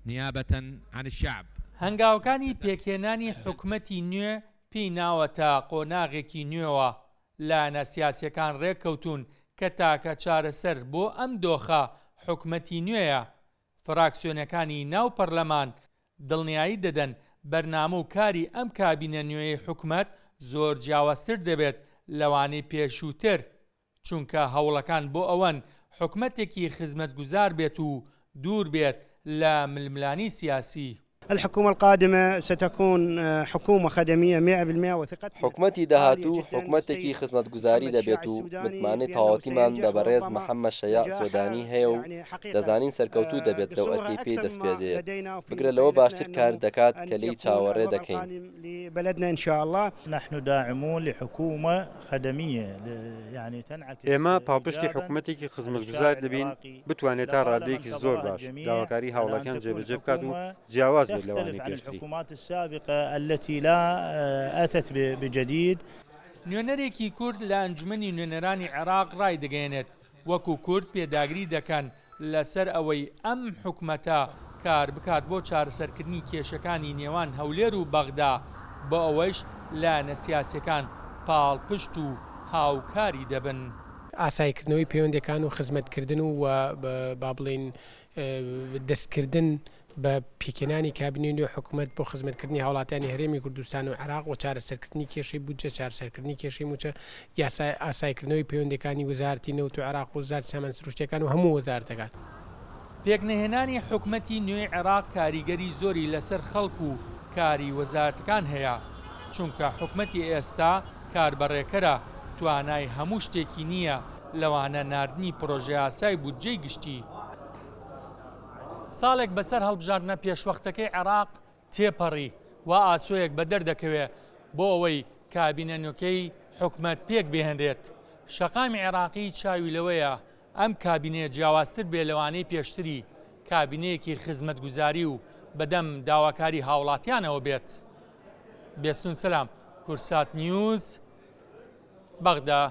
نيابة عن الشعب. هەنگاوەکانی پێکهێنانی حکومەتی نوێ پێی ناوەتە قۆناغێکی نوێوە لایەنە سیاسیەکان ڕێککەوتون کە تاکە چارەسەر بۆ ئەم دۆخە حکومەتی نوێیە. فراکسیۆنەکانی ناو پەرلەمان دڵنیایی دەدەن بەرنامە و کاری ئەم کابینە نوێی حکومەت زۆر جیاوازتر دەبێت لەوانەی پێشووتر، چونکە هەوڵەکان بۆ ئەوەن حکومەتێکی خزمەتگوزار بێت و دوور بێت لە ململانی سیاسی. الحكومة القادمة ستكون حكومة خدمية 100% وثقة. حکومەتی داهاتوو حکومەتێکی خزمەتگوزاری دەبێت و متمانەی تەواوەتیمان بە بەڕێز محەممەد شەیاع سۆدانی هەیە و دەزانین سەرکەوتوو دەبێت لەو ئەرکەی پێی دەست پێ دێت بگرە لەوە باشتر کار دەکات کە لی چاوەڕێ دەکەین. بلدنا إن شاء الله نحن داعمون لحكومة خدمية يعني تنعكس. ئێمە پاڵپشتی حکومەتێکی خزمەتگوزار دەبین بتوانێت تا ڕادەیەکی زۆر باش داواکاری هاوڵەکان جێبەجێ بکات و جیاواز بێت لەوانەی پێشتری. الحكومات السابقة التي لا أتت بجديد. نوێنەرێکی کورد لە ئەنجومەنی نوێنەرانی عێراق ڕای دەگەێنێت وەکو کورد پێداگری دەکەن لەسەر ئەوەی ئەم حکومەتە کار بکات بۆ چارەسەرکردنی کێشەکانی نێوان هەولێر و بەغدا بۆ ئەوەش لایەنە سیاسیەکان پاڵپشت و هاوکاری دەبن. ئاسایکردنەوەی پەیوەندەکان و خزمەتکردن و با بڵێن دەستکردن بە پیکێنانی کابینەی نوێ حکومەت بۆ خزمەتکردنی هاوڵاتیانی هەرێمی کوردستان و عێراق و چارەسەرکردنی کێشەی بودجە چارەسەرکردنی کێشەی موچە ئاسایکردنەوەی پەیوەندەکانی وەزارەتی نەوت و عێراق و وەزارەتی سامان سروشتیەکان و هەموو وەزارەتەکان. پێکنەهێنانی حکومەتی نوێی عێراق کاریگەری زۆری لەسەر خەڵک و کاری وەزارەتەکان هەیە، چونکە حکومەتی ئێستا کاربەڕێکەرە توانای هەموو شتێکی نییە لەوانە ناردنی پرۆژە یاسای بودجەی گشتی. ساڵێک بەسەر هەڵبژاردنە پێشوەختەکەی عێراق تێپەڕی و ئاسۆیەک بە دەردەکەوێت بۆ ئەوەی کابینە نوێکەی حکومەت پێک بێهێنرێت. شەقامی عێراقی چاوی لەوەیە ئەم کابینەیە جیاوازتر بێ لەوانەی پێشتری کابینەیەکی خزمەتگوزاری و بەدەم داواکاری هاوڵاتیانەوە بێت. بێستون سەلام، کورسات نیوز، بەغدا.